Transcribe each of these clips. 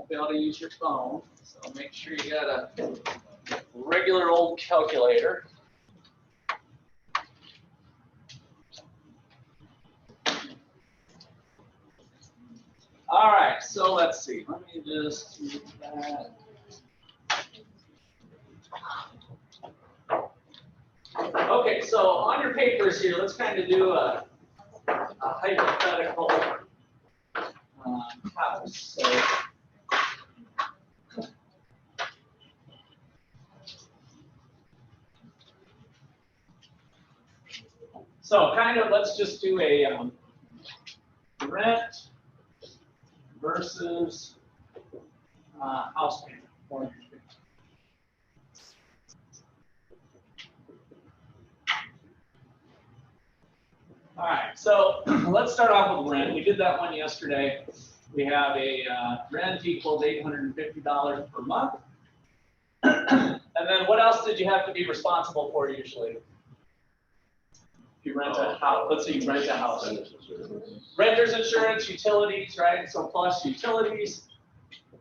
be able to use your phone, so make sure you got a regular old calculator. All right, so let's see. Let me just do that. Okay, so on your papers here, let's kind of do a hypothetical house. So kind of, let's just do a rent versus house payment. All right, so let's start off with rent. We did that one yesterday. We have a rent equals $850 per month. And then what else did you have to be responsible for usually? If you rent a house, let's say you rent a house. Renter's insurance, utilities, right? So plus utilities,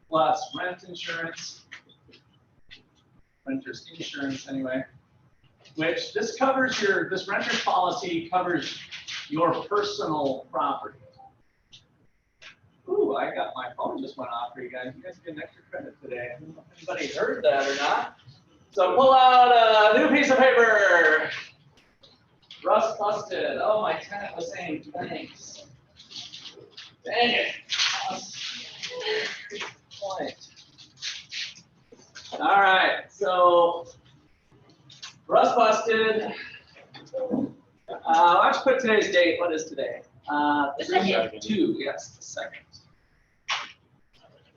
plus rent insurance, renter's insurance anyway, which this covers this renter's policy covers your personal property. Ooh, I got my phone just went off for you guys. You guys get an extra credit today. I don't know if anybody heard that or not. So pull out a new piece of paper. Rust busted. Oh, my tenant was saying thanks. Dang it. All right, so rust busted. Why don't you put today's date? What is today? The 2, yes,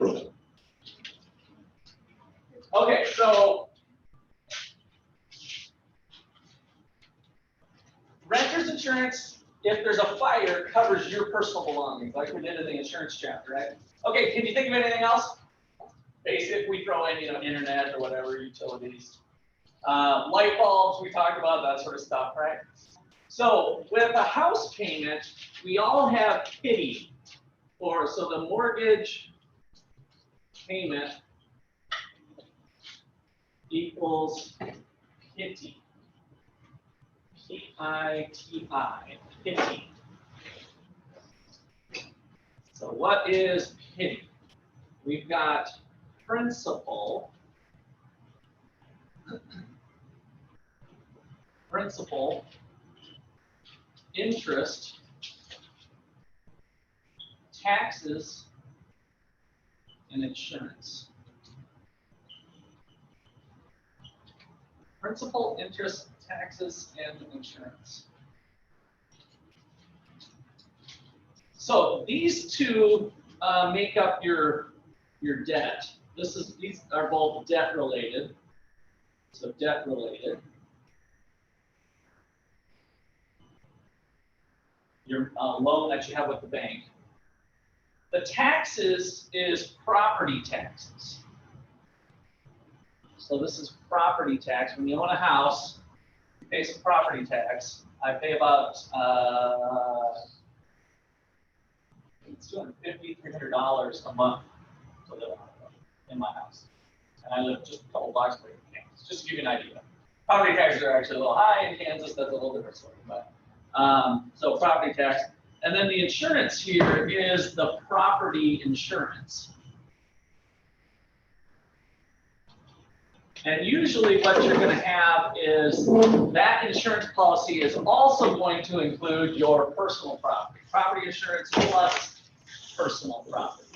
the 2nd. Okay, so renter's insurance, if there's a fire, covers your personal belongings, like we did in the insurance chapter, right? Okay, can you think of anything else? Basic, we throw in, internet or whatever, utilities. Light bulbs, we talked about that sort of stuff, right? So with a house payment, we all have pity, so the mortgage payment equals pity. P-I-T-I, pity. So what is pity? We've got principal, interest, taxes, and insurance. Principal, interest, taxes, and insurance. So these two make up your debt. These are both debt related. So debt related. Your loan that you have with the bank. The taxes is property taxes. So this is property tax. When you own a house, you pay some property tax. I pay about $250, $300 a month to live in my house. And I live just a couple blocks away from Kansas, just to give you an idea. Property taxes are actually a little high in Kansas. That's a little different story. But so property tax. And then the insurance here is the property insurance. And usually what you're going to have is that insurance policy is also going to include your personal property. Property insurance plus personal property.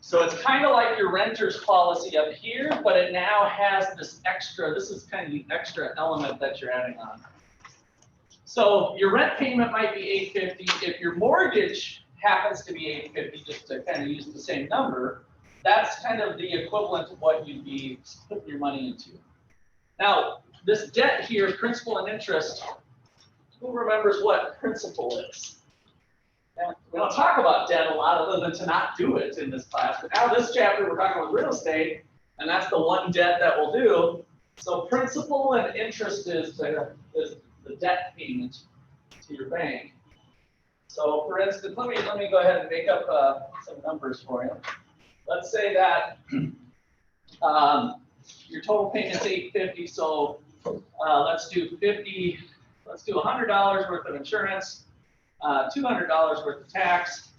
So it's kind of like your renter's policy up here, but it now has this extra, this is kind of the extra element that you're adding on. So your rent payment might be $850. If your mortgage happens to be $850, just to kind of use the same number, that's kind of the equivalent of what you'd be putting your money into. Now, this debt here, principal and interest, who remembers what principal is? Now, we don't talk about debt a lot other than to not do it in this class. But now this chapter, we're talking about real estate, and that's the one debt that we'll do. So principal and interest is the debt payment to your bank. So for instance, let me go ahead and make up some numbers for you. Let's say that your total payment's $850. So let's do $100 worth of insurance, $200 worth of tax,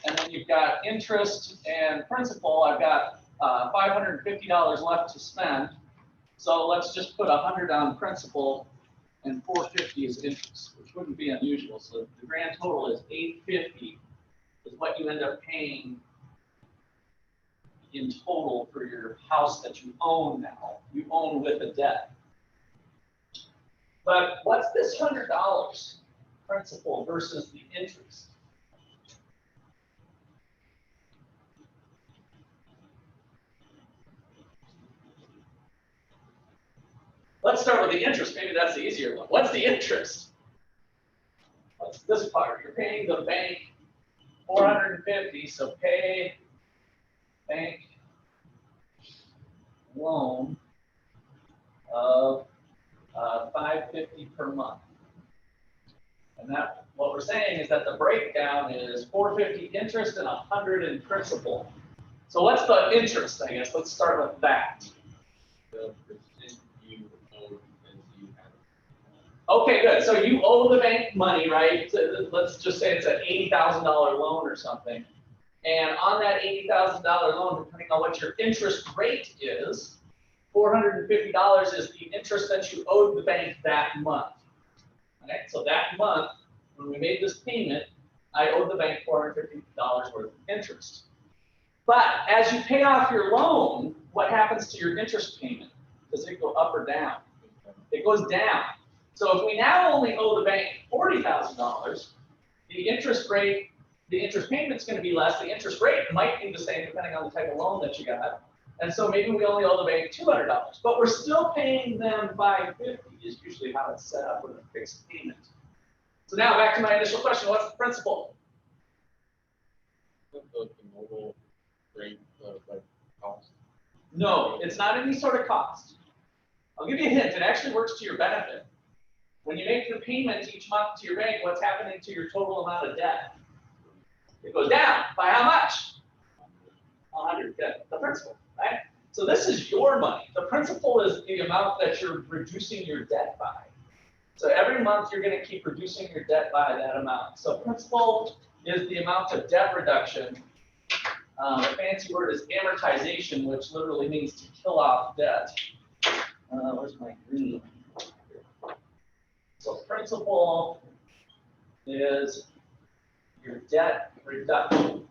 and then you've got interest and principal. I've got $550 left to spend. So let's just put 100 on principal and 450 is interest, which wouldn't be unusual. So the grand total is 850 is what you end up paying in total for your house that you own now. You own with a debt. But what's this $100 principal versus the interest? Let's start with the interest. Maybe that's the easier one. What's the interest? What's this part? You're paying the bank $450, so pay bank loan of $550 per month. And that, what we're saying is that the breakdown is $450 interest and $100 in principal. So what's the interest, I guess? Let's start with that. The percent you owe because you have. Okay, good. So you owe the bank money, right? So let's just say it's an $80,000 loan or something. And on that $80,000 loan, depending on what your interest rate is, $450 is the interest that you owed the bank that month. Okay, so that month, when we made this payment, I owed the bank $450 worth of interest. But as you pay off your loan, what happens to your interest payment? Does it go up or down? It goes down. So if we now only owe the bank $40,000, the interest rate, the interest payment's going to be less. The interest rate might be the same depending on the type of loan that you got. And so maybe we only owe the bank $200, but we're still paying them $550 is usually how it's set up with a fixed payment. So now back to my initial question, what's the principal? The mobile rate of like cost. No, it's not any sort of cost. I'll give you a hint, it actually works to your benefit. When you make the payment each month to your bank, what's happening to your total amount of debt? It goes down. By how much? 100, the principal, right? So this is your money. The principal is the amount that you're reducing your debt by. So every month you're going to keep reducing your debt by that amount. So principal is the amount of debt reduction. The fancy word is amortization, which literally means to kill off debt. Where's my green? So principal is your debt reduction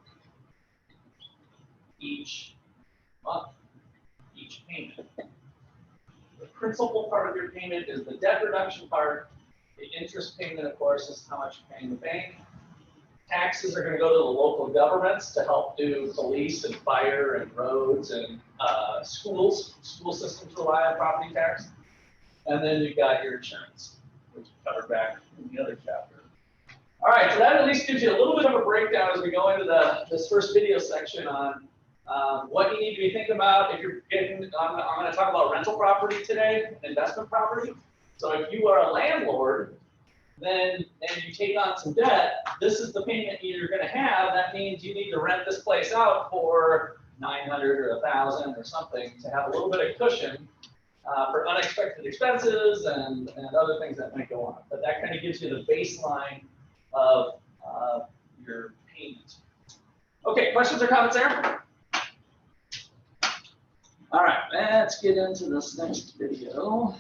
each month, each payment. The principal part of your payment is the debt reduction part. The interest payment, of course, is how much you're paying the bank. Taxes are going to go to the local governments to help do police and fire and roads and schools. School systems rely on property tax. And then you've got your insurance, which we covered back in the other chapter. All right, so that at least gives you a little bit of a breakdown as we go into this first video section on what you need to be thinking about if you're getting, I'm going to talk about rental property today, investment property. So if you are a landlord, and you take on some debt, this is the payment you're going to have. That means you need to rent this place out for $900 or $1,000 or something to have a little bit of cushion for unexpected expenses and other things that might go on. But that kind of gives you the baseline of your payment. Okay, questions or comments there? All right, let's get into this next video.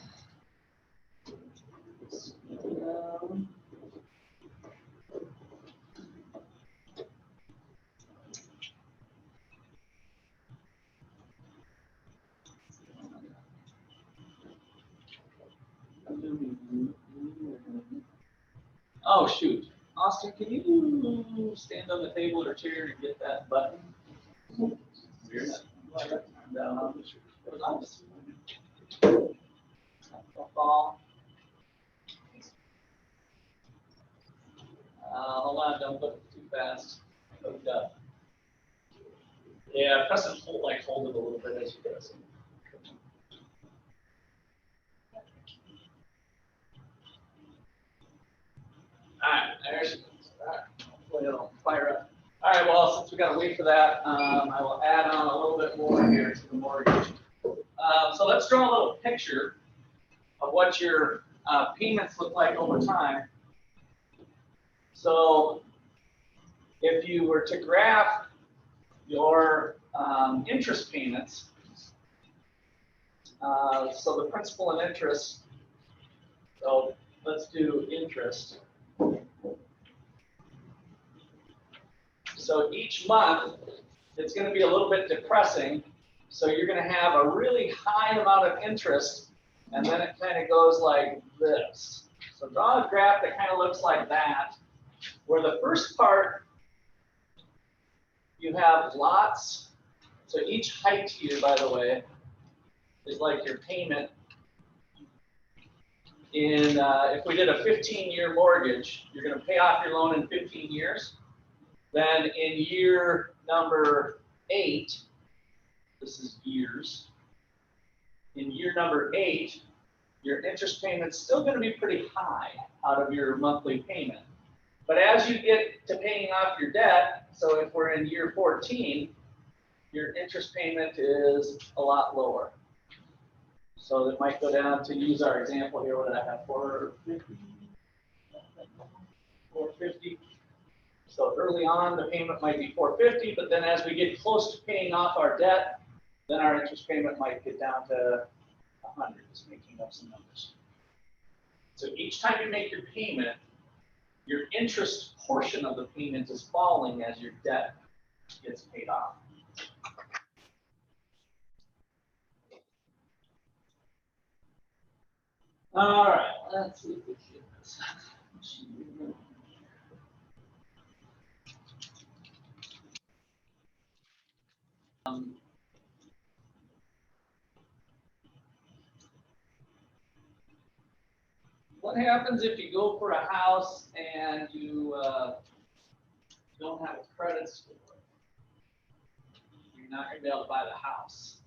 Oh shoot, Austin, can you stand on the table or chair and get that button? Weird. Down. Fall. Hold on, don't put it too fast. Hooked up. Yeah, press and hold, hold it a little bit as you go. All right, there she goes. All right. hopefully it'll fire up. All right, well, since we got to wait for that, I will add on a little bit more here to the mortgage. So let's draw a little picture of what your payments look like over time. So if you were to graph your interest payments, so the principal and interest, so let's do interest. So each month, it's going to be a little bit depressing. So you're going to have a really high amount of interest, and then it kind of goes like this. So draw a graph that kind of looks like that, where the first part, you have lots. So each height here, by the way, is like your payment. In if we did a 15-year mortgage, you're going to pay off your loan in 15 years. Then in year number 8, this is years. In year number 8, your interest payment's still going to be pretty high out of your monthly payment. But as you get to paying off your debt, so if we're in year 14, your interest payment is a lot lower. So it might go down, to use our example here, what did I have, 450? 450. So early on, the payment might be 450, but then as we get close to paying off our debt, then our interest payment might get down to 100, just making up some numbers. So each time you make your payment, your interest portion of the payment is falling as your debt gets paid off. All right, let's see if we can get this. What happens if you go for a house and you don't have a credit score? You're not going to be able to buy the house.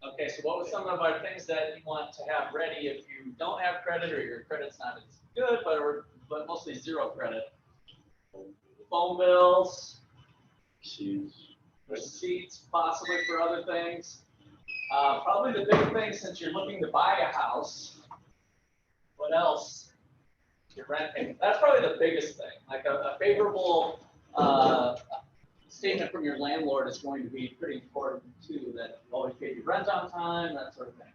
Okay, so what were some of our things that you want to have ready if you don't have credit or your credit's not as good, but mostly zero credit? Phone bills, receipts, possibly for other things. Probably the big thing, since you're looking to buy a house, what else? Your rent payment. That's probably the biggest thing. Like a favorable statement from your landlord is going to be pretty important too, that you always pay your rent on time, that sort of thing.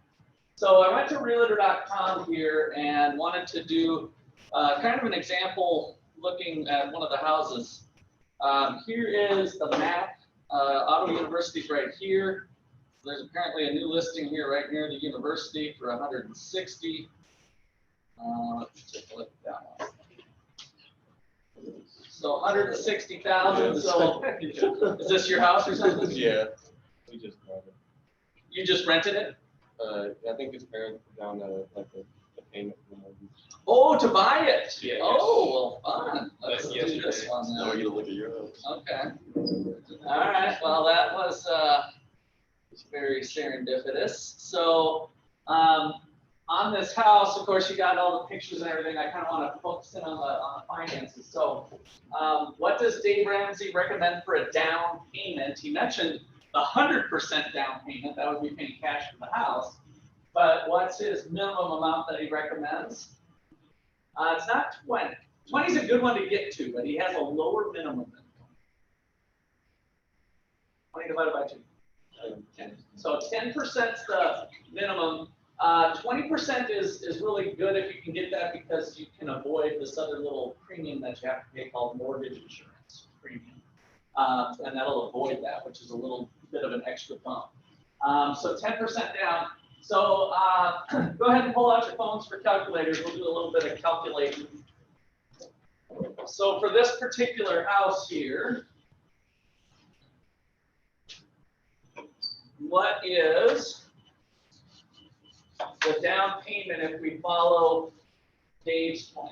So I went to realtor.com here and wanted to do kind of an example looking at one of the houses. Here is the map. Auto University's right here. There's apparently a new listing here right near the university for 160. Let's take a look at that one. So 160,000. So is this your house or something? Yeah, we just bought it. You just rented it? I think his parents put down like a payment for the mortgage. Oh, to buy it? Yeah. Oh, well, fun. Let's That's do yesterday. this one Now we then. get to look at your house. Okay. All right. Well, that was very serendipitous. So on this house, of course, you got all the pictures and everything. I kind of want to focus in on the finances. So what does Dave Ramsey recommend for a down payment? He mentioned the 100% down payment. That would be paying cash for the house. But what's his minimum amount that he recommends? It's not 20. 20 is a good one to get to, but he has a lower minimum than 20. 20 divided by 2. 10. So 10% is the minimum. 20% is really good if you can get that, because you can avoid this other little premium that you have to pay called mortgage insurance premium. And that'll avoid that, which is a little bit of an extra bump. So 10% down. So go ahead and pull out your phones for calculators. We'll do a little bit of calculation. So for this particular house here, what is the down payment if we follow Dave's plan?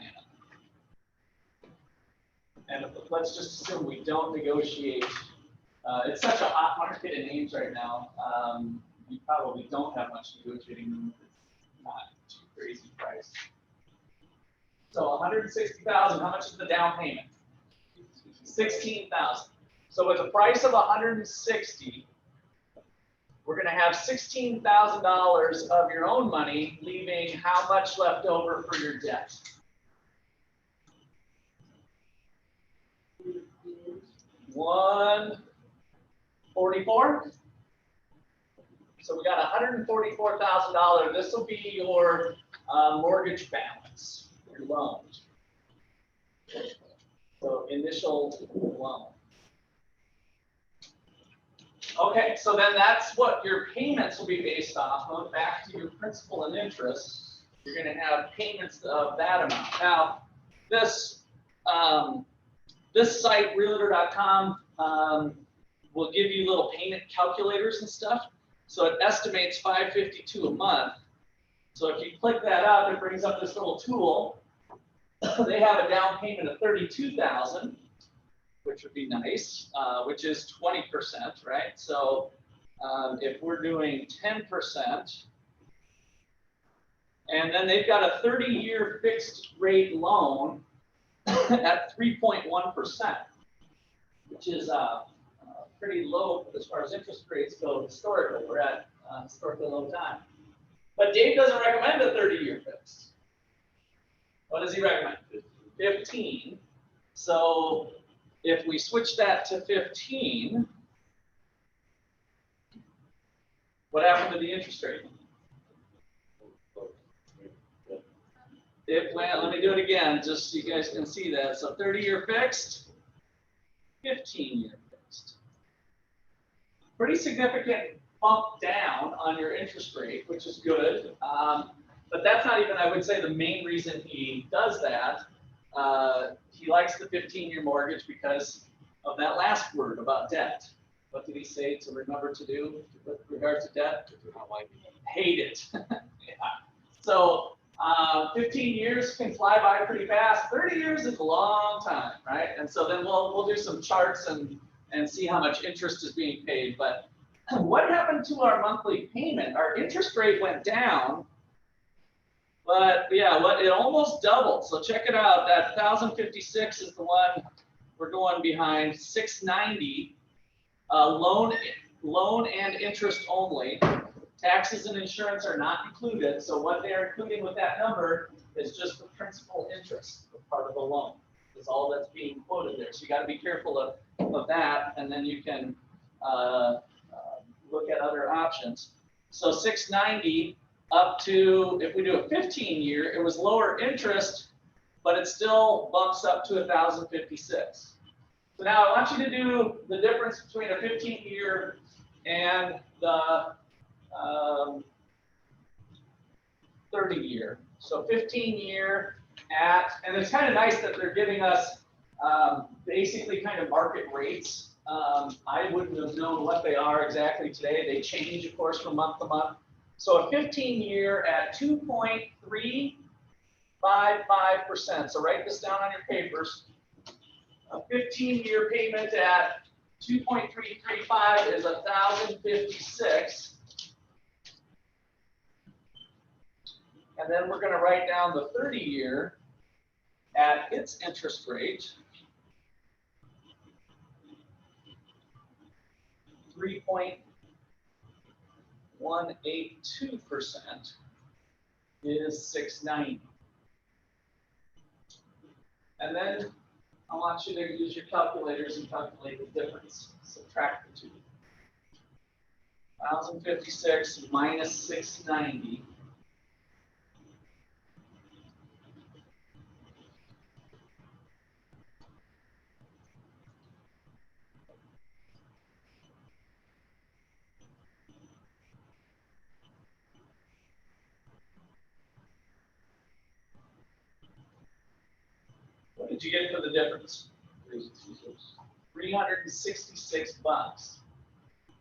And let's just assume we don't negotiate. It's such a hot market in Ames right now. You probably don't have much negotiating room if it's not too crazy price. So 160,000, how much is the down payment? 16,000. So with a price of 160, we're going to have $16,000 of your own money, leaving how much left over for your debt? 144. So we got $144,000. This will be your mortgage balance, your loan. So initial loan. Okay, so then that's what your payments will be based off of. Back to your principal and interest, you're going to have payments of that amount. Now, this this site, realtor.com, will give you little payment calculators and stuff. So it estimates $552 a month. So if you click that up, it brings up this little tool. They have a down payment of $32,000. Which would be nice, which is 20%, right? So if we're doing 10%, and then they've got a 30-year fixed rate loan at 3.1%, which is pretty low as far as interest rates go historically. We're at historically low time. But Dave doesn't recommend a 30-year fixed. What does he recommend? 15. So if we switch that to 15, what happened to the interest rate? Well, let me do it again, just so you guys can see that. So 30-year fixed, 15-year fixed. Pretty significant bump down on your interest rate, which is good. But that's not even, I would say, the main reason he does that. He likes the 15-year mortgage because of that last word about debt. What did he say to remember to do with regard to debt? Hate it. Yeah. So 15 years can fly by pretty fast. 30 years is a long time, right? And so then we'll do some charts and see how much interest is being paid. But what happened to our monthly payment? Our interest rate went down. But yeah, it almost doubled. So check it out. That 1,056 is the one we're going behind. 690, loan and interest only. Taxes and insurance are not included. So what they are including with that number is just the principal interest, the part of the loan. Is all that's being quoted there. So you got to be careful of that, and then you can look at other options. So 690. Up to, if we do a 15-year, it was lower interest, but it still bumps up to 1,056. So now I want you to do the difference between a 15-year and the 30-year. So 15-year at, and it's kind of nice that they're giving us basically kind of market rates. I wouldn't have known what they are exactly today. They change, of course, from month to month. So a 15-year at 2.355%. So write this down on your papers. A 15-year payment at 2.335 is 1,056. And then we're going to write down the 30-year at its interest rate, 3.182% is 690. And then I want you to use your calculators and calculate the difference. Subtract the two. 1,056 minus 690. What did you get for the difference? 366 bucks.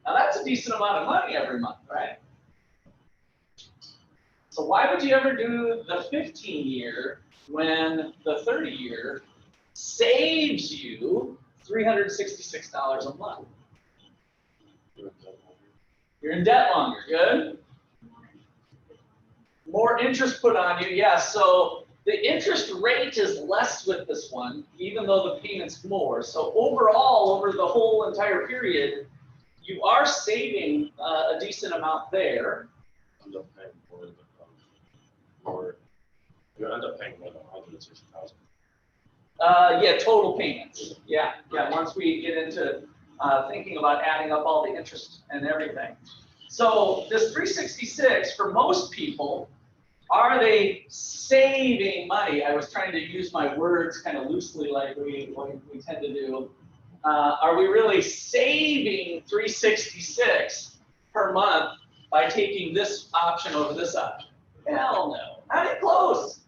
Now that's a decent amount of money every month, right? So why would you ever do the 15-year when the 30-year saves you $366 a month? You're in debt longer, good? More interest put on you, yes. So The interest rate is less with this one, even though the payment's more. So overall, over the whole entire period, you are saving a decent amount there. End up paying more, you end up paying more than 160,000. Yeah, total payments. Yeah, once we get into thinking about adding up all the interest and everything. So this 366, for most people, are they saving money? I was trying to use my words kind of loosely like we tend to do. Are we really saving 366 per month by taking this option over this option? Hell no, not even close.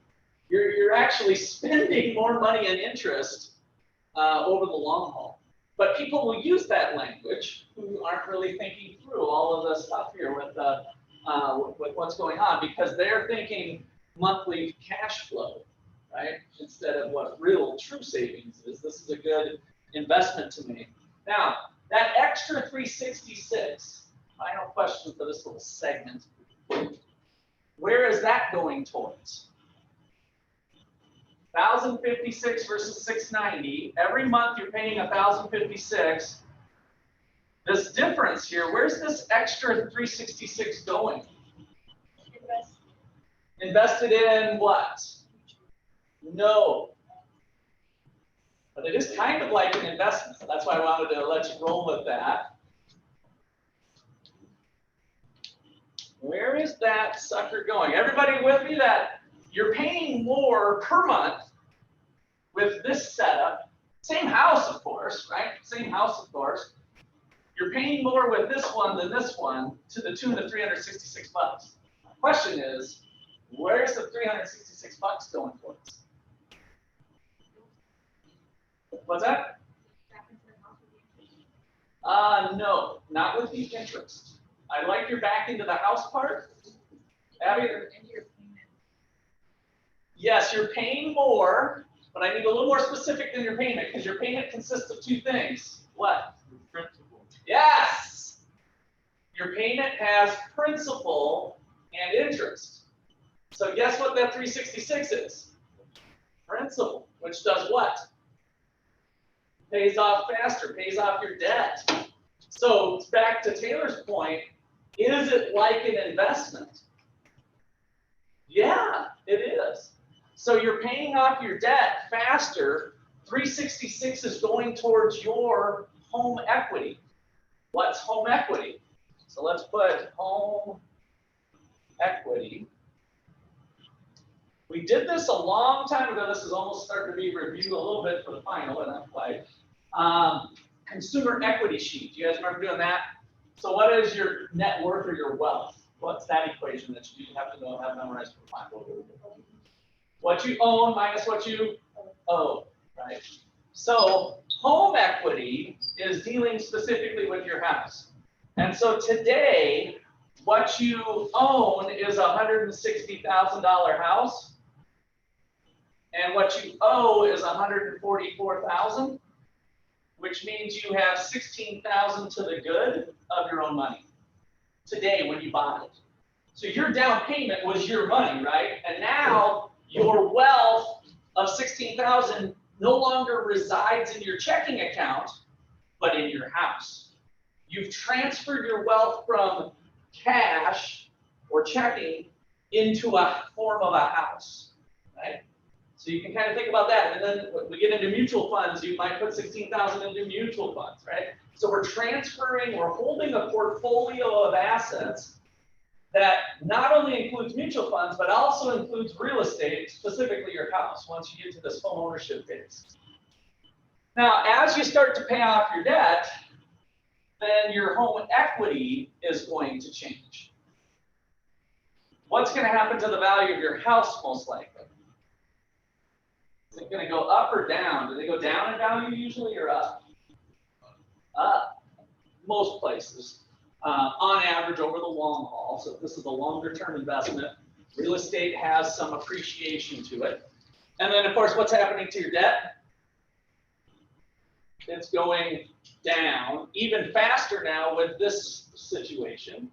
You're actually spending more money in interest over the long haul. But people will use that language who aren't really thinking through all of the stuff here with what's going on, because they're thinking monthly cash flow, right? Instead of what real true savings is. This is a good investment to me. Now, that extra 366, final question for this little segment. Where is that going towards? 1,056 versus 690. Every month you're paying 1,056. This difference here, where's this extra 366 going? Invested in what? No. But it is kind of like an investment. That's why I wanted to let you roll with that. Where is that sucker going? Everybody with me that you're paying more per month with this setup. Same house, of course, right? Same house, of course. You're paying more with this one than this one to the tune of 366 bucks. The question is, where's the 366 bucks going towards? What's that? No, not with the interest. I like your back into the house part. Abby? Yes, you're paying more, but I need a little more specific than your payment, because your payment consists of two things. What? Principal. Yes! Your payment has principal and interest. So guess what that 366 is? Principal, which does what? Pays off faster, pays off your debt. So back to Taylor's point, is it like an investment? Yeah, it is. So you're paying off your debt faster. 366 is going towards your home equity. What's home equity? So let's put home equity. We did this a long time ago. This is almost starting to be reviewed a little bit for the final, but not quite. Consumer equity sheet. Do you guys remember doing that? So what is your net worth or your wealth? What's that equation that you have to know, have memorized for the final? What you own minus what you owe, right? So home equity is dealing specifically with your house. And so today, what you own is a $160,000 house, and what you owe is $144,000, which means you have $16,000 to the good of your own money today when you bought it. So your down payment was your money, right? And now your wealth of $16,000 no longer resides in your checking account, but in your house. You've transferred your wealth from cash or checking into a form of a house, right? So you can kind of think about that. And then when we get into mutual funds, you might put $16,000 into mutual funds, right? So we're transferring, we're holding a portfolio of assets that not only includes mutual funds, but also includes real estate, specifically your house, once you get to this home ownership phase. Now, as you start to pay off your debt, then your home equity is going to change. What's going to happen to the value of your house, most likely? Is it going to go up or down? Do they go down in value usually, or up? Up, most places. On average over the long haul. So if this is a longer term investment, real estate has some appreciation to it. And then of course, what's happening to your debt? It's going down even faster now with this situation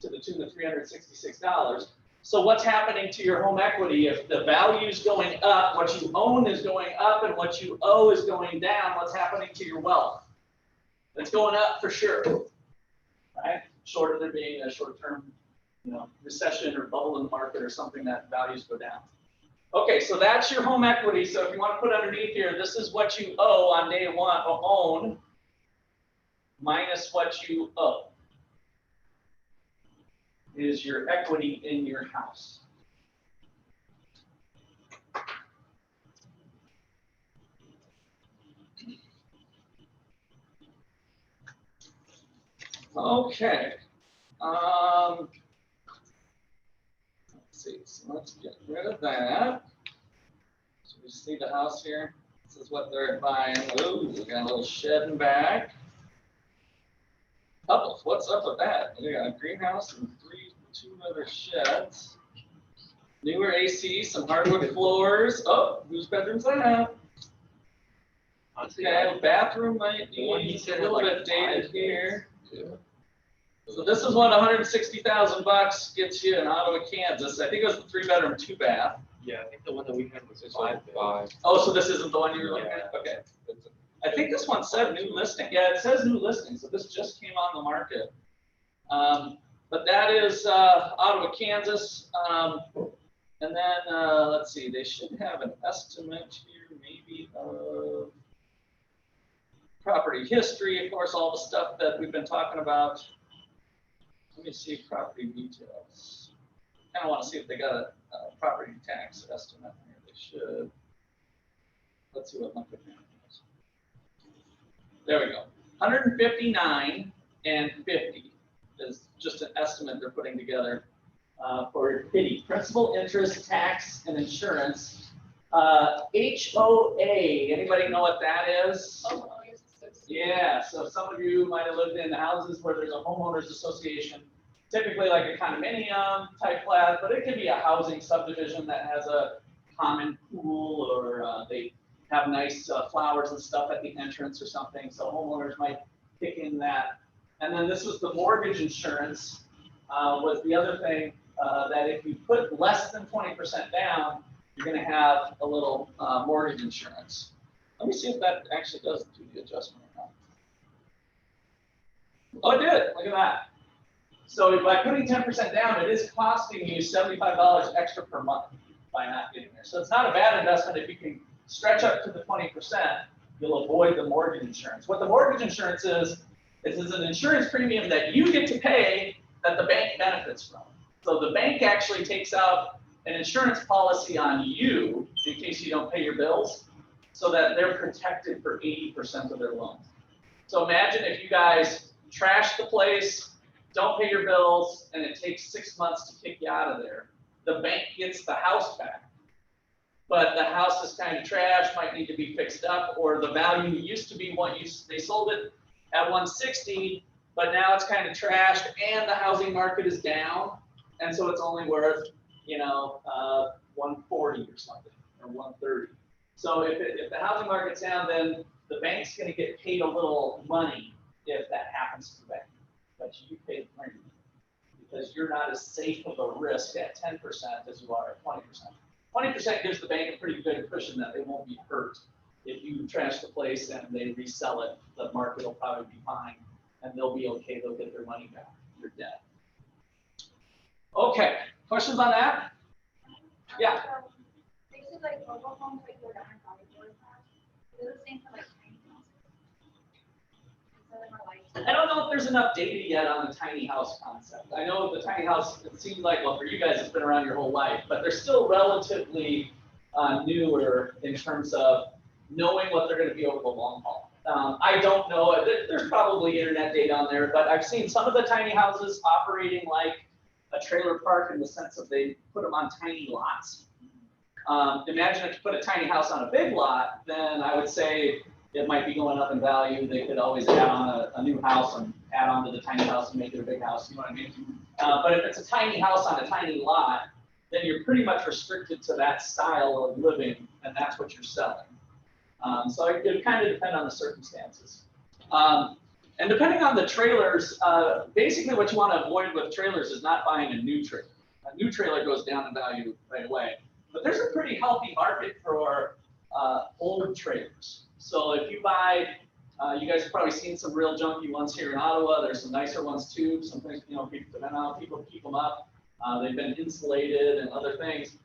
to the tune of $366. So what's happening to your home equity? If the value is going up, what you own is going up, and what you owe is going down, what's happening to your wealth? It's going up for sure, right? Short of there being a short-term, recession or bubble in the market or something that values go down. Okay, so that's your home equity. So if you want to put underneath here, this is what you owe on day one, or own, minus what you owe is your equity in your house. Okay. Let's see. So let's get rid of that. So we see the house here. This is what they're buying. Ooh, we got a little shed and back. Couple. What's up with that? We got a greenhouse and two other sheds. Newer AC, some hardwood floors. Oh, whose bedroom's that? Okay, bathroom might be a little bit dated here. Yeah. So this is what $160,000 gets you in Ottawa, Kansas. I think it was the 3-bedroom, 2-bath. Yeah, I think the one that we had was It's 5 like 5. Oh, so this isn't the one you were looking at? Okay. I think this one said new listing. Yeah, it says new listing, so this just came on the market. But that is Ottawa, Kansas. And then, let's see, they should have an estimate here, maybe of property history, of course, all the stuff that we've been talking about. Let me see property details. Kind of want to see if they got a property tax estimate here. They should. Let's see what monthly payment is. There we go. 159 and 50 is just an estimate they're putting together for PITI, principal, interest, tax, and insurance. HOA. Anybody know what that is? Yeah, so some of you might have lived in houses where there's a homeowners association, typically like a condominium type flat, but it could be a housing subdivision that has a common pool, or they have nice flowers and stuff at the entrance or something. So homeowners might kick in that. And then this was the mortgage insurance, was the other thing, that if you put less than 20% down, you're going to have a little mortgage insurance. Let me see if that actually does do the adjustment or not. Oh, it did. Look at that. So by putting 10% down, it is costing you $75 extra per month by not getting there. So it's not a bad investment. If you can stretch up to the 20%, you'll avoid the mortgage insurance. What the mortgage insurance is an insurance premium that you get to pay that the bank benefits from. So the bank actually takes out an insurance policy on you in case you don't pay your bills, so that they're protected for 80% of their loan. So imagine if you guys trash the place, don't pay your bills, and it takes 6 months to kick you out of there. The bank gets the house back, but the house is kind of trash, might need to be fixed up, or the value used to be what they sold it at 160, but now it's kind of trashed, and the housing market is down, and so it's only worth 140 or something, or 130. So if the housing market's down, then the bank's going to get paid a little money if that happens to the bank, but you pay the premium because you're not as safe of a risk at 10% as you are at 20%. 20% gives the bank a pretty good cushion that they won't be hurt. If you trash the place and they resell it, the market will probably be fine, and they'll be okay. They'll get their money back. Your debt. Okay, questions on that? Yeah. Basically, like mobile homes, like we're not is it the same for like tiny houses? I don't know if there's enough data yet on the tiny house concept. I know the tiny house, it seems like, well, for you guys, it's been around your whole life, but they're still relatively newer in terms of knowing what they're going to be over the long haul. I don't know. There's probably internet data on there, but I've seen some of the tiny houses operating like a trailer park in the sense of they put them on tiny lots. Imagine if you put a tiny house on a big lot, then I would say it might be going up in value. They could always add on a new house and add on to the tiny house and make it a big house, you know what I mean? But if it's a tiny house on a tiny lot, then you're pretty much restricted to that style of living, and that's what you're selling. So it could kind of depend on the circumstances. And depending on the trailers, basically what you want to avoid with trailers is not buying a new trailer. A new trailer goes down in value right away. But there's a pretty healthy market for old trailers. So if you buy, you guys have probably seen some real junky ones here in Ottawa. There's some nicer ones too. Sometimes, you know, people keep them up. They've been insulated and other things.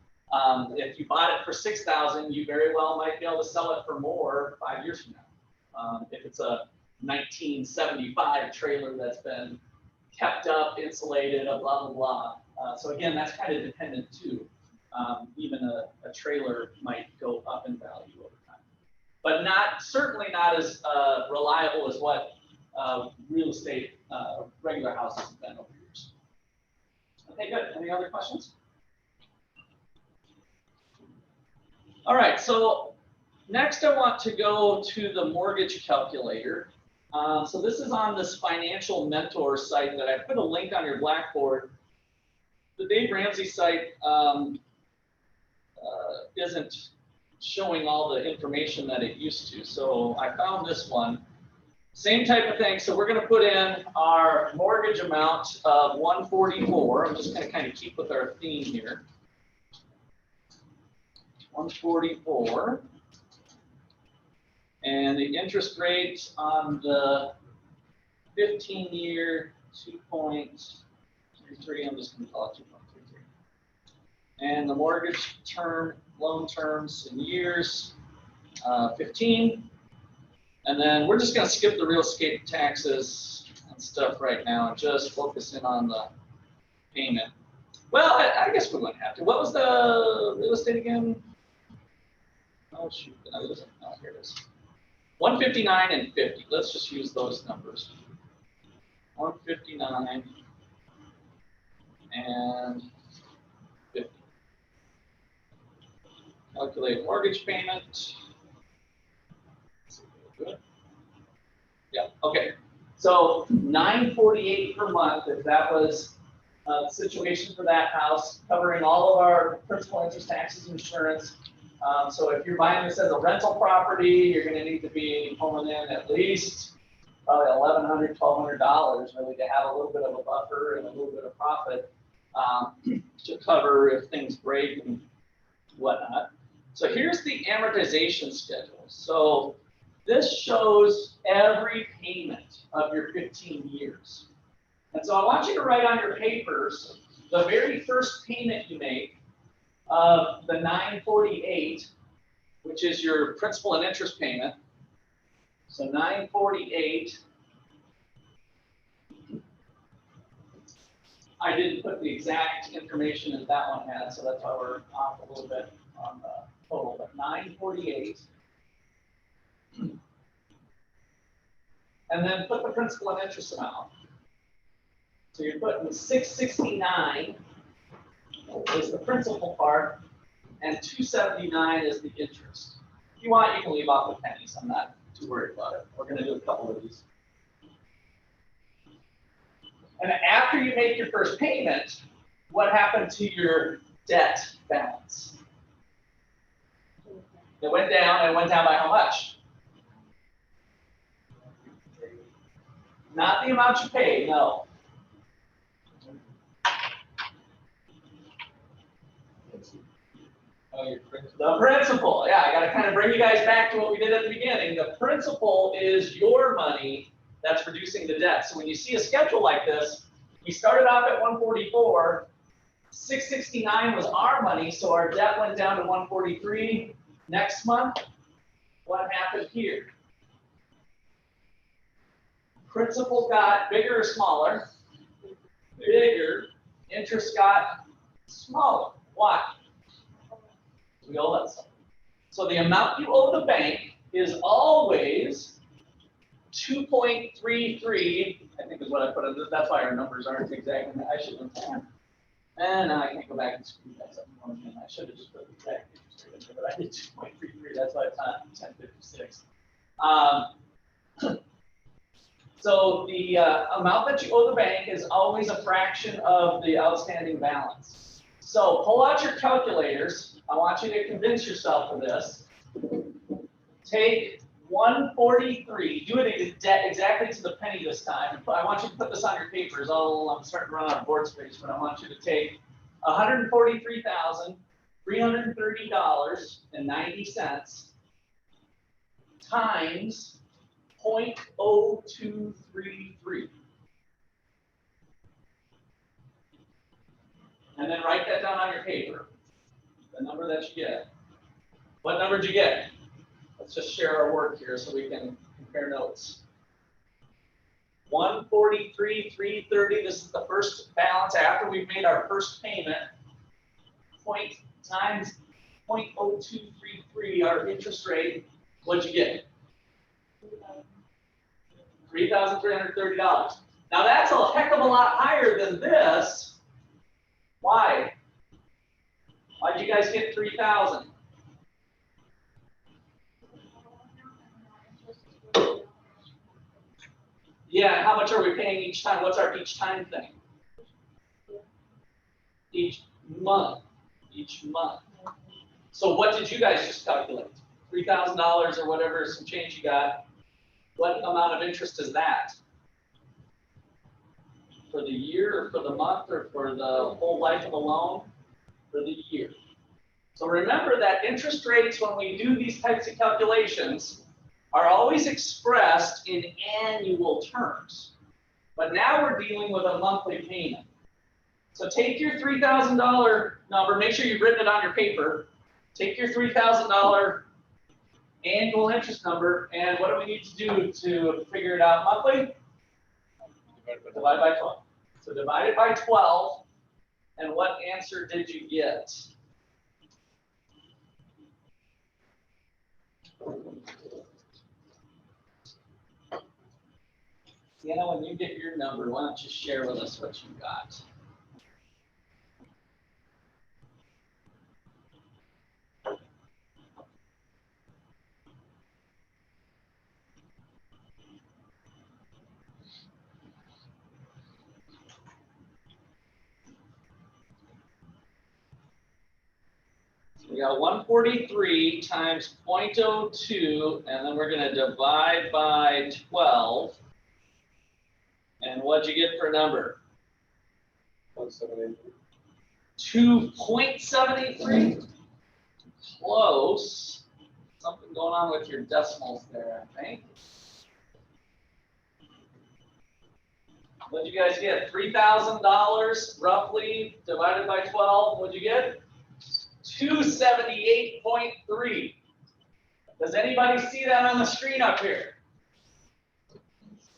If you bought it for $6,000, you very well might be able to sell it for more 5 years from now. If it's a 1975 trailer that's been kept up, insulated, blah, blah, blah. So again, that's kind of dependent too. Even a trailer might go up in value over time, but certainly not as reliable as what real estate, regular houses have been over years. Okay, good. Any other questions? All right, so next I want to go to the mortgage calculator. So this is on this Financial Mentor site that I put a link on your Blackboard. The Dave Ramsey site isn't showing all the information that it used to. So I found this one. Same type of thing. So we're going to put in our mortgage amount of 144. I'm just going to kind of keep with our theme here. 144. And the interest rate on the 15-year 2.33. I'm just going to call it 2.33. And the mortgage term, loan terms in years, 15. And then we're just going to skip the real estate taxes and stuff right now and just focus in on the payment. Well, I guess we wouldn't have to. What was the real estate again? Oh, shoot. Did I lose it? Oh, here it is. 159 and 50. Let's just use those numbers. 159 and 50. Calculate mortgage payment. Good. Yeah, okay. So $948 per month, if that was the situation for that house, covering all of our principal, interest, taxes, insurance. So if you're buying this as a rental property, you're going to need to be pulling in at least probably $1,100, $1,200 really to have a little bit of a buffer and a little bit of profit to cover if things break and whatnot. So here's the amortization schedule. So this shows every payment of your 15 years. And so I want you to write on your papers the very first payment you make of the $948, which is your principal and interest payment. So $948. I didn't put the exact information that that one had, so that's why we're off a little bit on the total. But $948. And then put the principal and interest amount. So you're putting $669 is the principal part, and $279 is the interest. If you want, you can leave off the pennies. I'm not too worried about it. We're going to do a couple of these. And after you make your first payment, what happened to your debt balance? It went down, and it went down by how much? Not the amount you paid, no. Oh, your principal. The principal, yeah, I got to kind of bring you guys back to what we did at the beginning. The principal is your money that's reducing the debt. So when you see a schedule like this, we started off at 144, 669 was our money, so our debt went down to 143. Next month, what happened here? Principal got bigger or smaller? Bigger. Interest got smaller. Why? We owe that something. So the amount you owe the bank is always 2.33, I think is what I put in. That's why our numbers aren't exactly. I should have done. And now I can't go back and screw that up. I should have just put the exact interest rate in there, but I did 2.33. That's why it's not 1056. So the amount that you owe the bank is always a fraction of the outstanding balance. So pull out your calculators. I want you to convince yourself of this. Take 143. Do it exactly to the penny this time. I want you to put this on your papers. I'm starting to run out of board space, but I want you to take $143,330.90 times 0.0233. And then write that down on your paper, the number that you get. What number did you get? Let's just share our work here so we can compare notes. 143,330, this is the first balance after we've made our first payment. Point times 0.0233, our interest rate. What'd you get? $3,330. Now that's a heck of a lot higher than this. Why? Why'd you guys get 3,000? Yeah, how much are we paying each time? What's our each time thing? Each month. Each month. So what did you guys just calculate? $3,000 or whatever, some change you got. What amount of interest is that? For the year, or for the month, or for the whole life of the loan? For the year. So remember that interest rates, when we do these types of calculations, are always expressed in annual terms. But now we're dealing with a monthly payment. So take your $3,000 number, make sure you've written it on your paper. Take your $3,000 annual interest number, and what do we need to do to figure it out monthly? Divide by 12. So divide it by 12, and what answer did you get? Sienna, when you get your number, why don't you share with us what you got? We got 143 times 0.02, and then we're going to divide by 12. And what'd you get for a number? 2.783. Close. Something going on with your decimals there, I think. What'd you guys get? $3,000 roughly divided by 12. What'd you get? 278.3. Does anybody see that on the screen up here?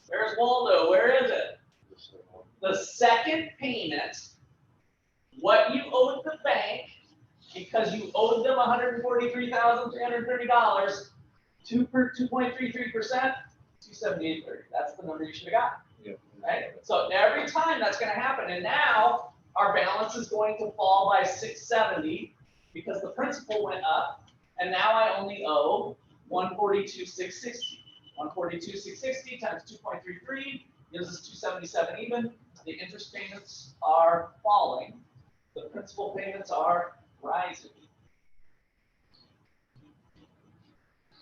Where's Waldo? Where is it? The second payment, what you owed the bank, because you owed them $143,330, 2.33%, 278.30. That's the number you should have got. Yeah. Right? So every time that's going to happen, and now our balance is going to fall by 670 because the principal went up, and now I only owe 142,660. 142,660 times 2.33 gives us 277 even. The interest payments are falling. The principal payments are rising.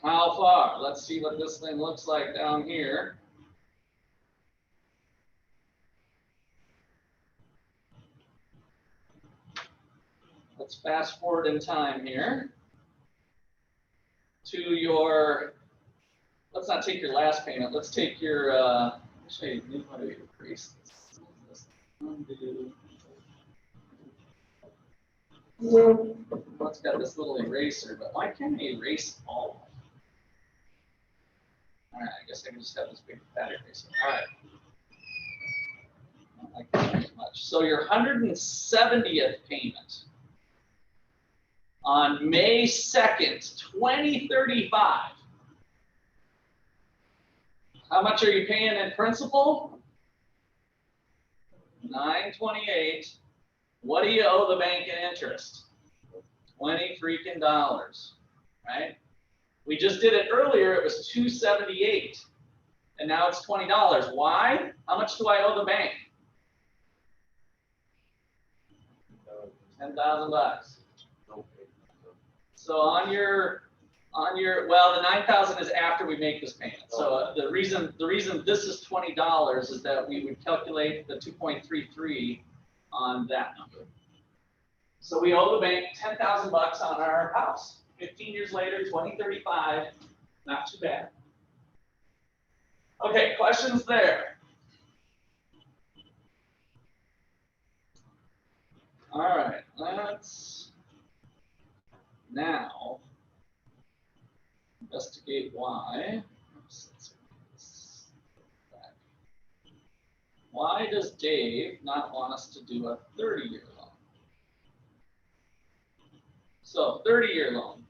How far? Let's see what this thing looks like down here. Let's fast forward in time here to your, let's not take your last payment. Let's take your, actually, you want to erase this. Undo. Well, it's got this little eraser, but why can't I erase all? All right, I guess I can just have this big fat eraser. All right. I don't like that very much. So your 170th payment on May 2nd, 2035. How much are you paying in principal? $928. What do you owe the bank in interest? $20 freaking, right? We just did it earlier, it was $278, and now it's $20. Why? How much do I owe the bank? $10,000. So on your, well, the 9,000 is after we make this payment. So the reason this is $20 is that we would calculate the 2.33 on that number. So we owe the bank 10,000 bucks on our house. 15 years later, 2035, not too bad. Okay, questions there? All right, let's now investigate why. Oops, let's see this back. Why does Dave not want us to do a 30-year loan? So 30-year loan.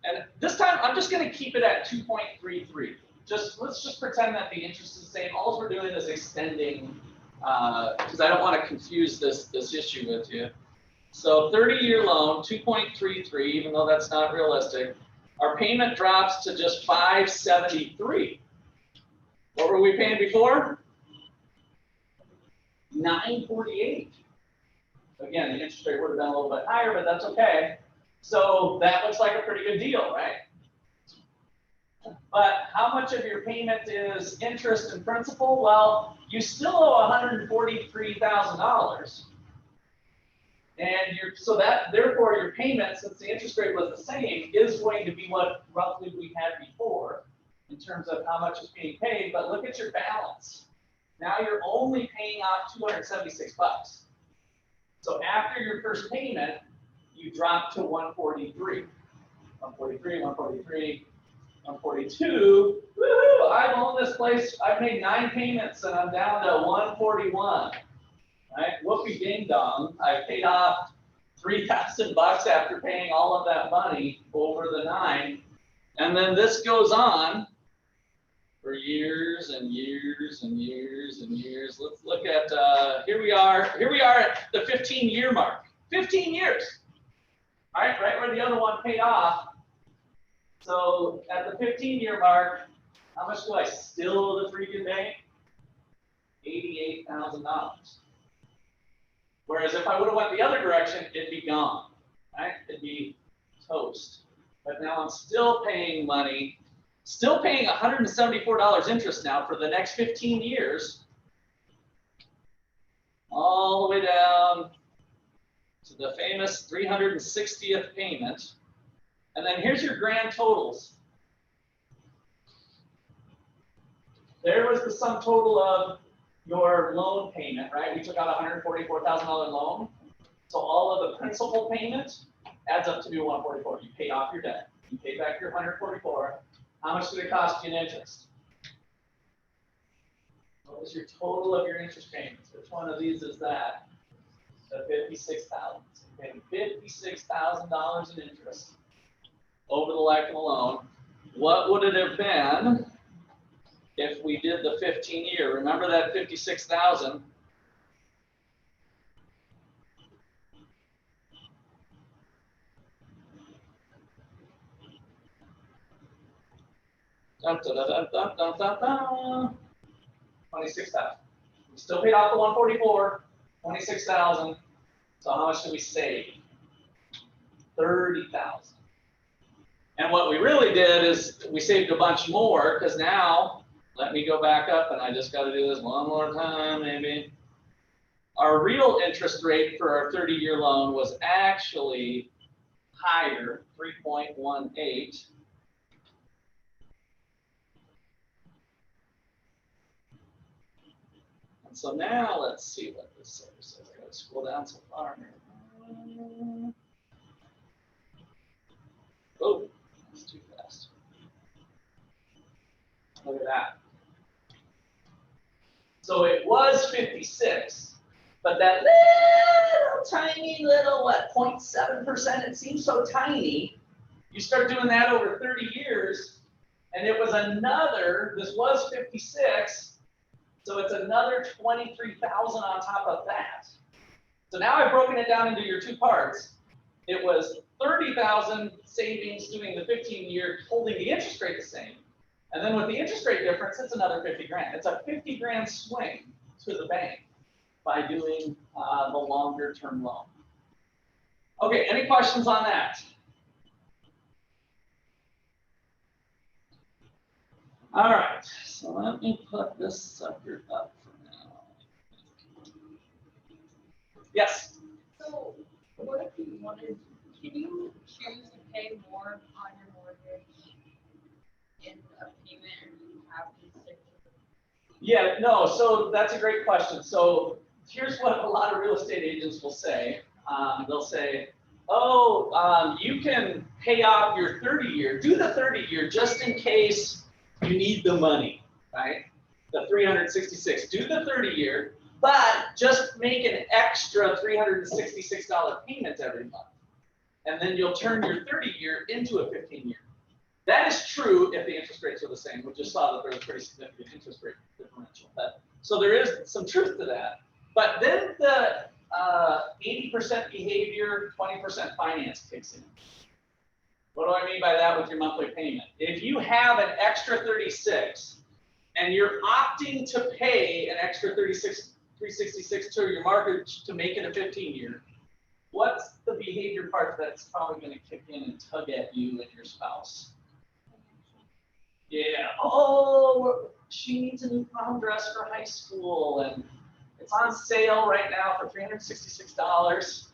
And this time I'm just going to keep it at 2.33. Let's just pretend that the interest is the same. All we're doing is extending, because I don't want to confuse this issue with you. So 30-year loan, 2.33, even though that's not realistic. Our payment drops to just 573. What were we paying before? 948. Again, the interest rate would have been a little bit higher, but that's okay. So that looks like a pretty good deal, right? But how much of your payment is interest and principal? Well, you still owe $143,000. And therefore your payment, since the interest rate was the same, is going to be what roughly we had before in terms of how much is being paid. But look at your balance. Now you're only paying off 276 bucks. So after your first payment, you drop to 143. 143, 143, 142. Woo! I've owned this place. I've made 9 payments and I'm down to 141. Right? Whoopie ding dong. I paid off 3,000 bucks after paying all of that money over the 9. And then this goes on for years and years and years and years. Let's look at here we are at the 15-year mark. 15 years. All right, right where the other one paid off. So at the 15-year mark, how much do I still owe the freaking bank? $88,000. Whereas if I would have went the other direction, it'd be gone. Right? It'd be toast. But now I'm still paying money, still paying $174 interest now for the next 15 years, all the way down to the famous 360th payment. And then here's your grand totals. There was the sum total of your loan payment, right? We took out a $144,000 loan. So all of the principal payment adds up to be 144. You paid off your debt. You paid back your 144. How much did it cost you in interest? What was your total of your interest payments? Which one of these is that? The $56,000. So you paid $56,000 in interest over the life of the loan. What would it have been if we did the 15-year? Remember that 56,000? Dun, dun, dun, dun, dun, dun, dun. 26,000. We still paid off the 144, 26,000. So how much did we save? 30,000. And what we really did is we saved a bunch more, because now, let me go back up, and I just got to do this one more time, maybe. Our real interest rate for our 30-year loan was actually higher, 3.18. And so now let's see what this says. So I got to scroll down so far here. Oh, that's too fast. Look at that. So it was 56, but that little tiny little, what, 0.7%, it seems so tiny. You start doing that over 30 years, and it was another, this was 56, so it's another 23,000 on top of that. So now I've broken it down into your 2 parts. It was 30,000 savings doing the 15-year, holding the interest rate the same. And then with the interest rate difference, it's another 50 grand. It's a 50 grand swing to the bank by doing the longer term loan. Okay, any questions on that? All right, so let me put this sucker up for now. Yes. So what if you wanted, can you choose to pay more on your mortgage in a payment or do you have to stick to Yeah, no, so that's a great question. So here's what a lot of real estate agents will say. They'll say, oh, you can pay off your 30-year, do the 30-year just in case you need the money, right? The 366, do the 30-year, but just make an extra $366 payment every month. And then you'll turn your 30-year into a 15-year. That is true if the interest rates are the same. We just saw that there's a pretty significant interest rate differential. So there is some truth to that. But then the 80% behavior, 20% finance kicks in. What do I mean by that with your monthly payment? If you have an extra 36 and you're opting to pay an extra 366 to your mortgage to make it a 15-year, what's the behavior part that's probably going to kick in and tug at you and your spouse? Yeah, oh, she needs a new prom dress for high school, and it's on sale right now for $366.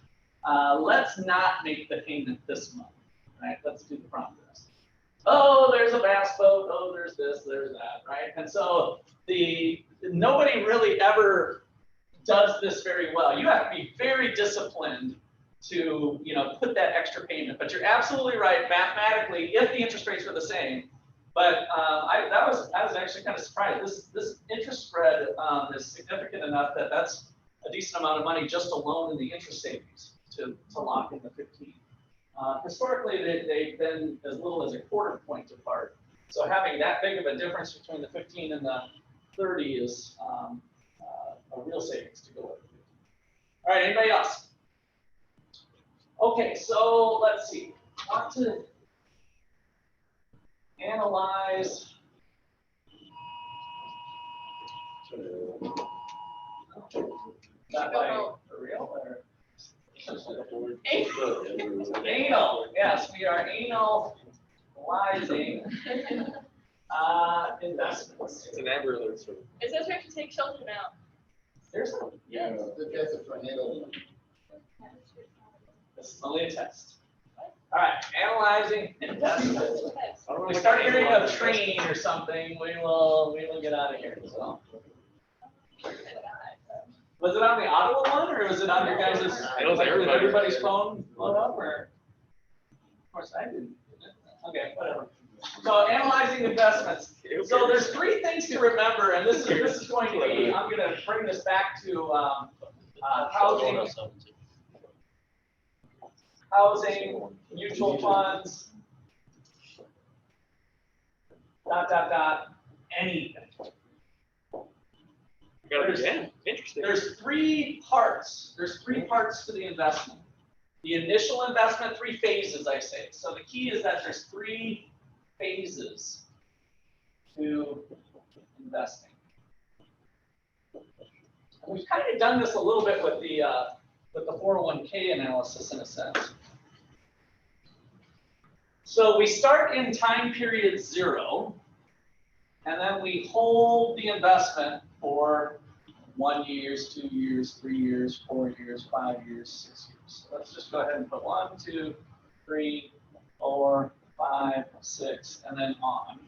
Let's not make the payment this month, right? Let's do the prom dress. Oh, there's a bass boat. Oh, there's this, there's that, right? And so nobody really ever does this very well. You have to be very disciplined to, put that extra payment. But you're absolutely right. Mathematically, if the interest rates were the same. But I was actually kind of surprised. This interest spread is significant enough that that's a decent amount of money just alone in the interest savings to lock in the 15. Historically, they've been as little as a quarter point apart. So having that big of a difference between the 15 and the 30 is a real savings to go with. All right, anybody else? Okay, so let's see. I want to analyze. That by for real or? Anal. Yes, we are analyzing investments. It's an Amber Alert sort of. It says we have to take children out. There's some. Yeah, that's a tornado. This is only a test. All right, analyzing investments. When we start hearing a train or something, we will get out of here. So. Was it on the Ottawa one, or was it on your guys'? It was everybody's phone blown up, or? Of course, I didn't. Okay, whatever. So analyzing investments. So there's three things to remember, and this is going to be. I'm going to bring this back to housing, mutual funds, ... anything. There's three parts. There's three parts to the investment. The initial investment, three phases, I say. So the key is that there's three phases to investing. And we've kind of done this a little bit with the 401k analysis in a sense. So we start in time period 0, and then we hold the investment for 1 year, 2 years, 3 years, 4 years, 5 years, 6 years. So let's just go ahead and put 1, 2, 3, 4, 5, 6, and then on.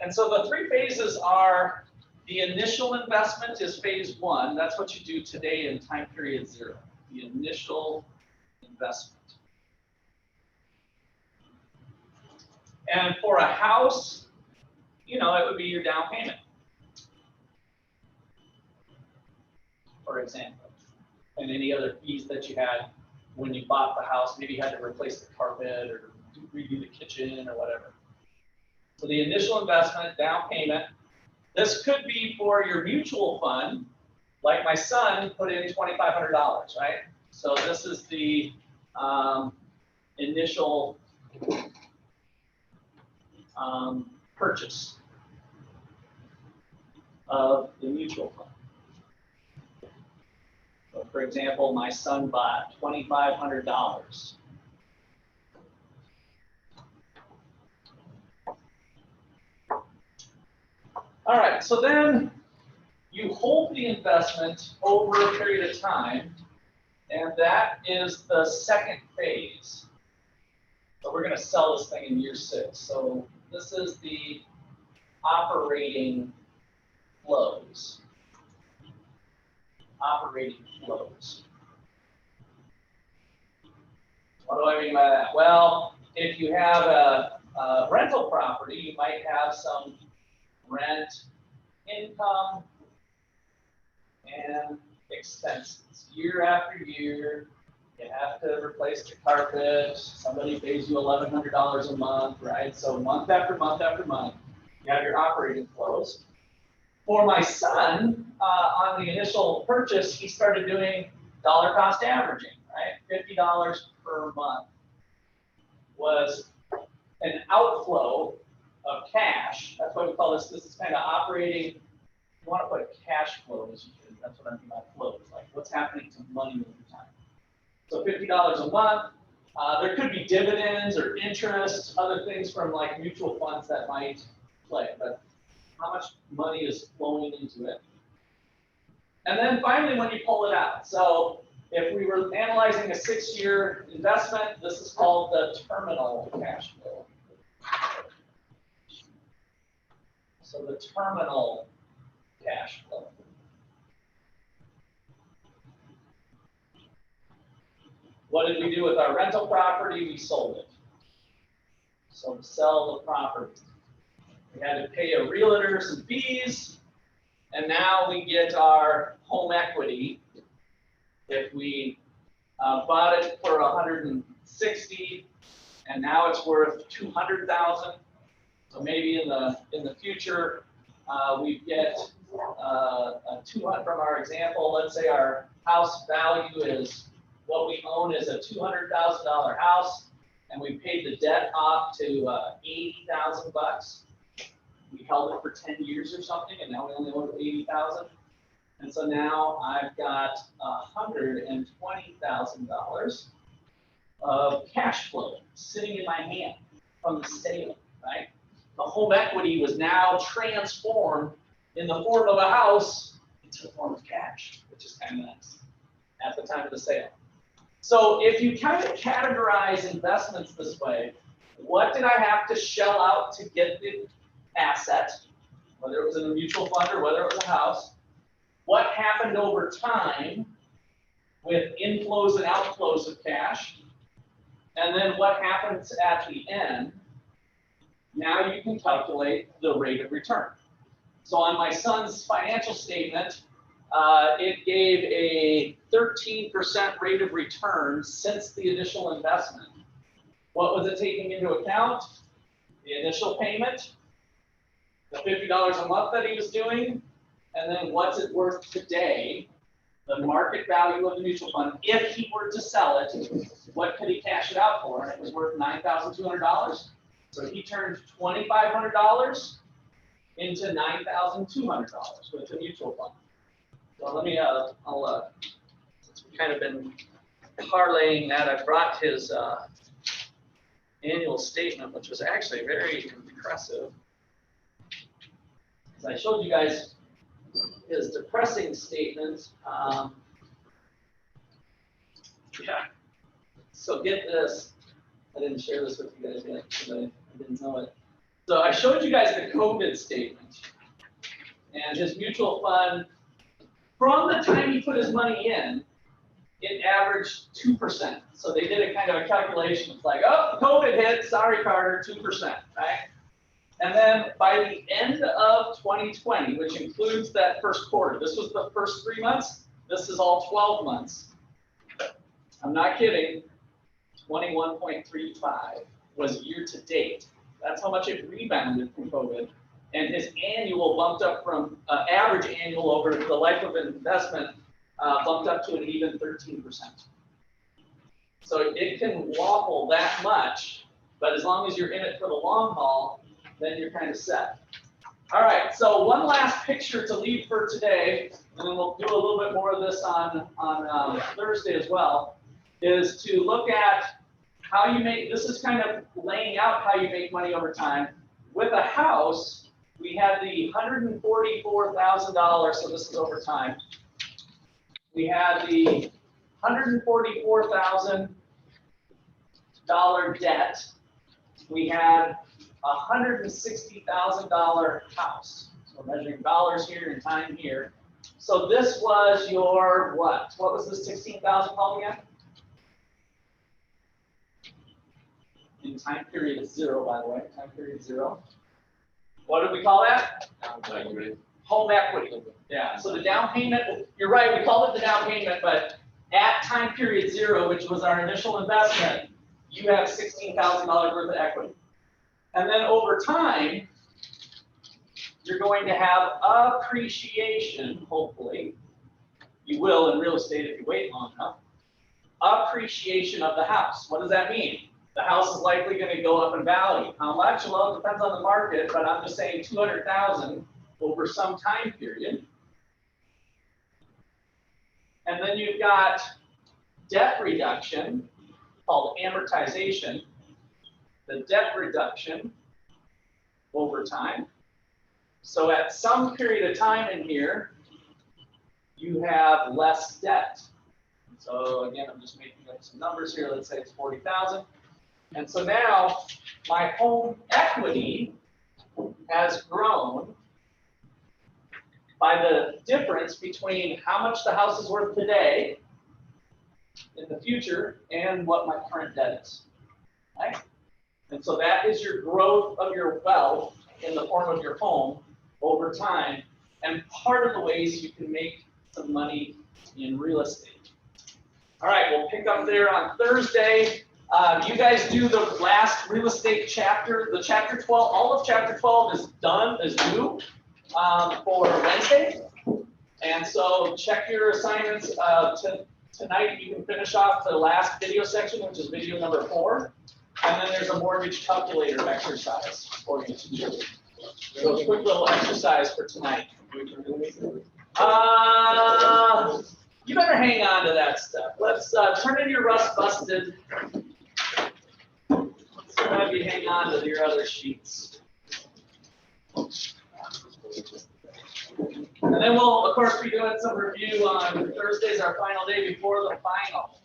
And so the three phases are the initial investment is phase 1. That's what you do today in time period 0. The initial investment. And for a house, it would be your down payment, for example, and any other fees that you had when you bought the house. Maybe you had to replace the carpet or redo the kitchen or whatever. So the initial investment, down payment. This could be for your mutual fund, like my son put in $2,500, right? So this is the initial purchase of the mutual fund. So for example, my son bought $2,500. All right, so then you hold the investment over a period of time, and that is the second phase. So we're going to sell this thing in year 6. So this is the operating flows. Operating flows. What do I mean by that? Well, if you have a rental property, you might have some rent income and expenses. Year after year, you have to replace the carpet. Somebody pays you $1,100 a month, right? So month after month after month, you have your operating flows. For my son, on the initial purchase, he started doing dollar cost averaging, right? $50 per month was an outflow of cash. That's why we call this. This is kind of operating. You want to put cash flows. That's what I mean by flows. Like what's happening to money over time. So $50 a month. There could be dividends or interest, other things from like mutual funds that might play. But how much money is flowing into it? And then finally, when you pull it out. So if we were analyzing a 6-year investment, this is called the terminal cash flow. So the terminal cash flow. What did we do with our rental property? We sold it. So to sell the property. We had to pay a realtor some fees, and now we get our home equity. If we bought it for $160, and now it's worth $200,000. So maybe in the future we get a 200 from our example. Let's say our house value is what we own is a $200,000 house, and we paid the debt off to $80,000. We held it for 10 years or something, and now we only owe $80,000. And so now I've got $120,000 of cash flow sitting in my hand from the sale, right? The home equity was now transformed in the form of a house into the form of cash, which is kind of nice at the time of the sale. So if you kind of categorize investments this way, what did I have to shell out to get the asset, whether it was in a mutual fund or whether it was a house? What happened over time with inflows and outflows of cash? And then what happens at the end? Now you can calculate the rate of return. So on my son's financial statement, it gave a 13% rate of return since the initial investment. What was it taking into account? The initial payment, the $50 a month that he was doing, and then what's it worth today, the market value of the mutual fund. If he were to sell it, what could he cash it out for? And it was worth $9,200. So he turned $2,500 into $9,200 with the mutual fund. So let me, since we've kind of been parlaying that, I brought his annual statement, which was actually very impressive. As I showed you guys his depressing statement. Yeah. So get this. I didn't share this with you guys yet because I didn't know it. So I showed you guys the COVID statement. And his mutual fund, from the time he put his money in, it averaged 2%. So they did a kind of a calculation. It's like, oh, COVID hit, sorry, Carter, 2%, right? And then by the end of 2020, which includes that first quarter, this was the first 3 months, this is all 12 months. I'm not kidding, 21.35 was year to date. That's how much it rebounded from COVID. And his annual bumped up from, average annual over the life of an investment, bumped up to an even 13%. So it can wobble that much, but as long as you're in it for the long haul, then you're kind of set. All right, so one last picture to leave for today, and then we'll do a little bit more of this on Thursday as well, is to look at how you make, this is kind of laying out how you make money over time. With a house, We had the $144,000, so this is over time. We had the $144,000 debt. We had a $160,000 house. So we're measuring dollars here and time here. So this was your what? What was this 16,000 called again? In time period 0, by the way. Time period 0. What did we call that? Home equity. Yeah. So the down payment. You're right. We called it the down payment, but at time period 0, which was our initial investment, you have $16,000 worth of equity. And then over time, you're going to have appreciation, hopefully. You will in real estate if you wait long enough. Appreciation of the house. What does that mean? The house is likely going to go up in value. How much? Well, it depends on the market, but I'm just saying 200,000 over some time period. And then you've got debt reduction, called amortization. The debt reduction over time. So at some period of time in here, you have less debt. So again, I'm just making up some numbers here. Let's say it's 40,000. And so now my home equity has grown by the difference between how much the house is worth today in the future and what my current debt is. Right? And so that is your growth of your wealth in the form of your home over time, and part of the ways you can make some money in real estate. All right, we'll pick up there on Thursday. You guys do the last real estate chapter, the chapter 12. All of chapter 12 is done, is due for Wednesday. And so check your assignments tonight. You can finish off the last video section, which is video number 4. And then there's a mortgage calculator exercise for you to do. So a quick little exercise for tonight. You better hang on to that stuff. Let's turn in your rust busted. So have you hang on to your other sheets. And then we'll, of course, be doing some review on Thursday's our final day before the final.